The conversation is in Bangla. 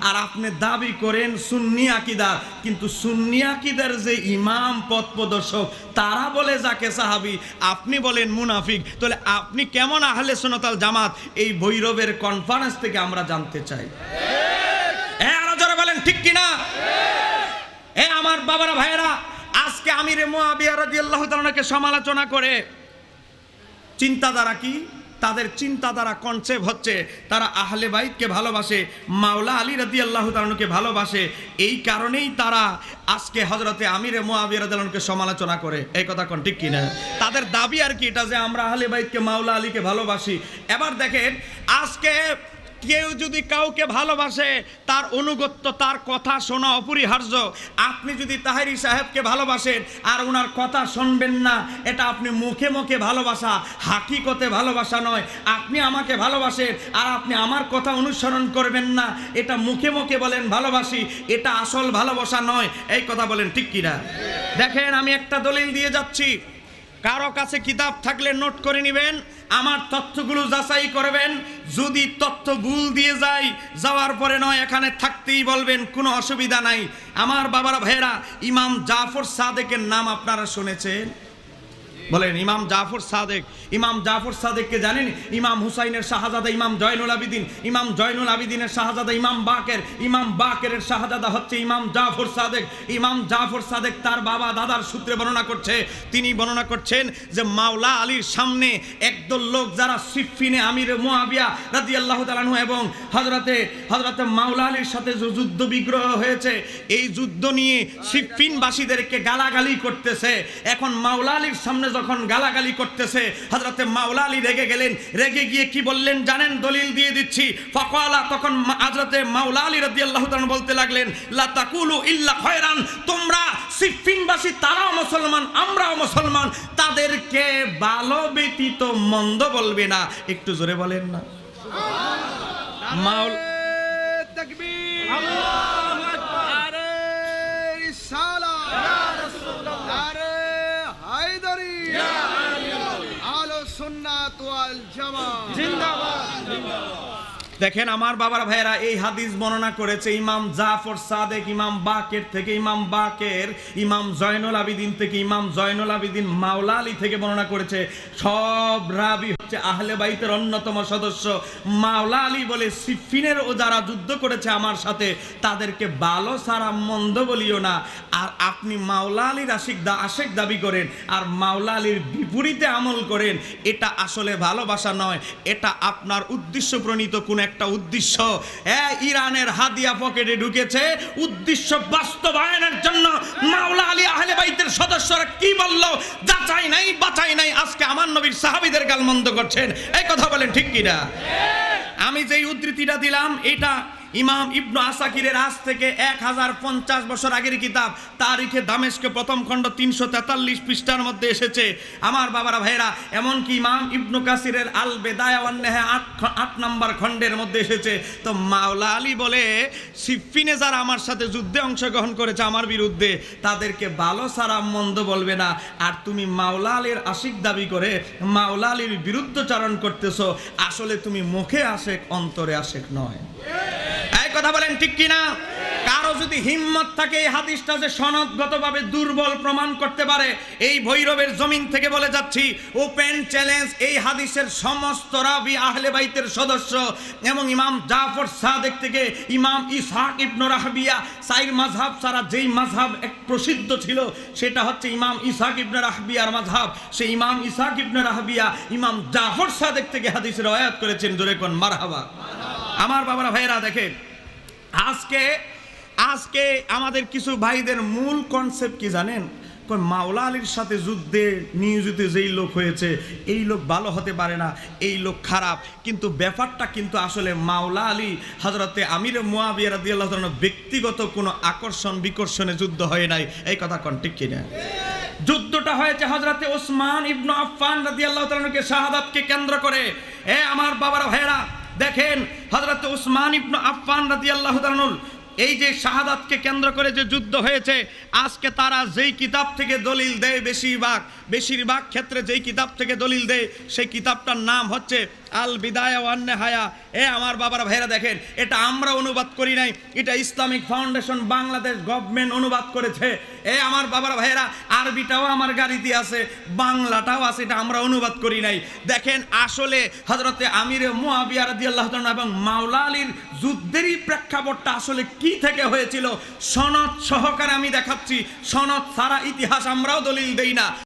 আর আপনি দাবি করেন সুন্নি আকীদা, কিন্তু সুন্নি আকীদার যে ইমাম পথ প্রদর্শক তারা বলে যাকে সাহাবী, আপনি বলেন মুনাফিক। তাহলে আপনি কেমন আহলে সুন্নাত ওয়াল জামাত? এই ভৈরবের কনফারেন্স থেকে আমরা জানতে চাই। আরো জোরে বলেন ঠিক কিনা? আমার বাবারা ভাইয়েরা, আজকে আমিরে মুআবিয়া রাদিয়াল্লাহু তাআলাকে সমালোচনা করে চিন্তাধারা কি? তাদের চিন্তাধারা কনসেপ্ট হচ্ছে তারা আহলে বাইতকে ভালোবাসে, মাওলা আলী রাদিয়াল্লাহু তাআলাকে ভালোবাসে। এই কারণেই তারা আজকে হযরতে আমিরে মুআবিয়া রাদিয়াল্লাহু তাআলাকে সমালোচনা করে। এই কথা কোন ঠিক কিনা? তাদের দাবি আর কি এটা যে আমরা আহলে বাইতকে মাওলা আলীকে ভালোবাসি। এবার দেখেন, আজকে কেউ যদি কাউকে ভালোবাসে তার অনুগত্য, তার কথা শোনা অপরিহার্য। আপনি যদি তাহেরি সাহেবকে ভালোবাসেন আর ওনার কথা শুনবেন না, এটা আপনি মুখে মুখে ভালোবাসা, হাকিকতে ভালোবাসা নয়। আপনি আমাকে ভালোবাসেন আর আপনি আমার কথা অনুসরণ করবেন না, এটা মুখে মুখে বলেন ভালোবাসি, এটা আসল ভালোবাসা নয়। এই কথা বলেন ঠিক কিনা? দেখেন, আমি একটা দলিল দিয়ে যাচ্ছি, কারো কাছে কিতাব থাকলে নোট করে নেবেন, আমার তথ্যগুলো যাচাই করবেন। যদি তথ্য ভুল দিয়ে যাওয়ার পরে নয় এখানে থাকতেই বলবেন, কোনো অসুবিধা নাই। আমার বাবারা ভাইয়েরা, ইমাম জাফর সাদেকের নাম আপনারা শুনেছেন? বলেন ইমাম জাফর সাদেক। ইমাম জাফর সাদেককে জানেন? ইমাম হুসাইনের শাহজাদা ইমাম জয়নুল আবিদিন, ইমাম জয়নুল আবিদিনের শাহজাদা ইমাম বাকের, ইমাম বাকেরের শাহজাদা হচ্ছে ইমাম জাফর সাদেক। ইমাম জাফর সাদেক তার বাবা দাদার সূত্রে বর্ণনা করছে, তিনি বর্ণনা করছেন যে মাওলা আলীর সামনে একদল লোক যারা সিফফিনে আমিরে মুআবিয়া রাদিয়াল্লাহু তাআলা আনহু এবং হযরতে মাওলা আলীর সাথে যে যুদ্ধ বিগ্রহ হয়েছে, এই যুদ্ধ নিয়ে সিফফিনবাসীদেরকে গালাগালি করতেছে। এখন মাওলা আলীর সামনে যখন গালাগালি করতেছে, হযরতে মাওলা আলী রেগে গেলেন। রেগে গিয়ে কি বললেন জানেন? দলিল দিয়ে দিচ্ছি। ফাকালা, তখন হযরতে মাওলা আলী রাদিয়াল্লাহু তাআলা বলতে লাগলেন, লা তাকুলু ইল্লা খায়রান, তোমরা সিফফিনবাসী তারাও মুসলমান আমরাও মুসলমান, তাদেরকে ভালো ব্যতীত মন্দ বলবে না। একটু জোরে বলেন না সুবহানাল্লাহ। তাকবীর, আল্লাহু আকবার, আরে রিসালাত ইয়া রাসূলুল্লাহ, আরে হায়দারি ইয়া আহলে সুন্নাত ওয়াল জামাত জিন্দাবাদ জিন্দাবাদ। দেখেন আমার বাবার ভাইয়েরা, এই হাদিস বর্ণনা করেছে ইমাম জাফর সাদেক ইমাম বাকের থেকে, ইমাম বাকের ইমাম জয়নুল আবিদিন থেকে, ইমাম জয়নুল আবিদিন মাওলা আলী থেকে বর্ণনা করেছে। সব রাবি হচ্ছে আহলে বাইতের অন্যতম সদস্য। মাওলা আলী বলে, সিফফিনের ও যারা যুদ্ধ করেছে আমার সাথে তাদেরকে ভালো সারা মন্দ বলিও না। আর আপনি মাওলা আলীর আশেক দাবি করেন আর মাওলা আলীর বিপরীতে আমল করেন, এটা আসলে ভালোবাসা নয়, এটা আপনার উদ্দেশ্য প্রণীত কোন একটা উদ্দেশ্য। ইরানের হাদিয়া পকেটে ঢুকেছে, উদ্দেশ্য বাস্তবায়নের জন্য। মাওলা আলী আহলে বাইতের সদস্যরা কি বলল? যাচাই নাই বাছাই নাই, আজকে আমার নবীর সাহাবীদের গালমন্দ করছেন। এই কথা বলেন ঠিক কিনা? আমি যেই উদ্ধৃতিটা দিলাম এটা ইমাম ইবনু আসাকিরের আজ থেকে 1050 বছর আগের কিতাব তারিখে দামেস্কে প্রথম খণ্ড 343 পৃষ্ঠার মধ্যে এসেছে। আমার বাবারা ভাইয়েরা, এমনকি ইমাম ইবনু কাসিরের আল বেদায়া ওয়ান নেহা 8 নম্বর খণ্ডের মধ্যে এসেছে। তো মাওলা আলী বলে, সিফফিনে যারা আমার সাথে যুদ্ধে অংশগ্রহণ করেছে আমার বিরুদ্ধে, তাদেরকে ভালো সারা মন্দ বলবে না। আর তুমি মাওলা আলীর আশিক দাবি করে মাওলা আলীর বিরুদ্ধচারণ করতেছো, আসলে তুমি মুখে আশেক অন্তরে আশেক নয়। এই কথা বলেন ঠিক কিনা? কারো যদি হিম্মত থাকে এই হাদিসটা যে সনদগতভাবে দুর্বল প্রমাণ করতে পারে, এই ভৈরবের জমিন থেকে বলে যাচ্ছি, ওপেন চ্যালেঞ্জ, এই হাদিসের সমস্ত রাবি আহলে বাইতের সদস্য এবং ইমাম জাফর সাদেক থেকে ইমাম ইসহাক ইবনে রাহবিয়া, সাইর মাযহাব ছাড়া যেই মাযহাব এক প্রসিদ্ধ ছিল সেটা হচ্ছে ইমাম ইসহাক ইবনে রাহবিয়ার মাযহাব। সেই ইমাম ইসহাক ইবনে রাহবিয়া ইমাম জাফর সাদেক থেকে হাদিসের রওয়ায়াত করেছেন। জোরে কোন মারহাবা। আমার বাবারা ভাইয়েরা, দেখেন আজকে আমাদের কিছু ভাইদের মূল কনসেপ্ট কি জানেন? মাওলা আলীর সাথে যুদ্ধে নিয়োজিত যেই লোক হয়েছে এই লোক ভালো হতে পারে না, এই লোক খারাপ। কিন্তু ব্যাপারটা কিন্তু আসলে মাওলা আলী হযরতে আমিরে মুআবিয়া রাদিয়াল্লাহু তাআলা ব্যক্তিগত কোনো আকর্ষণ বিকর্ষণে যুদ্ধ হয় নাই। এই কথা কোন ঠিক কিনা? যুদ্ধটা হয়েছে হযরতে ওসমান ইবনে আফফান রাদিয়াল্লাহু তাআলাকে শাহাদাতকে কেন্দ্র করে। আমার বাবারা ভাইয়েরা, দেখেন হযরতে ওসমান ইবনে আফফান রাদিয়াল্লাহু তাআলা এই যে শাহাদাতকে কেন্দ্র করে যে যুদ্ধ হয়েছে, আজকে তারা যেই কিতাব থেকে দলিল দেয়, বেশিরভাগ ক্ষেত্রে যেই কিতাব থেকে দলিল দেয়, সেই কিতাবটার নাম হচ্ছে আল বিদায়া ওয়ান নেহায়া। আমার বাবার ভাইরা দেখেন, এটা আমরা অনুবাদ করি নাই, এটা ইসলামিক ফাউন্ডেশন বাংলাদেশ গভর্নমেন্ট অনুবাদ করেছে। আমার বাবার ভাইরা, আরবিটাও আমার গাড়িতে আছে, বাংলাটাও আছে, এটা আমরা অনুবাদ করি নাই। দেখেন আসলে হযরতে আমির মুয়াবিয়া রাদিয়াল্লাহু তাআলা এবং মাওলা আলীর যুদ্ধেরই প্রেক্ষাপটটা আসলে কি থেকে হয়েছিল সনদ সহকারে আমি দেখাচ্ছি। সনদ ছাড়া ইতিহাস আমরাও দলিল দেই না।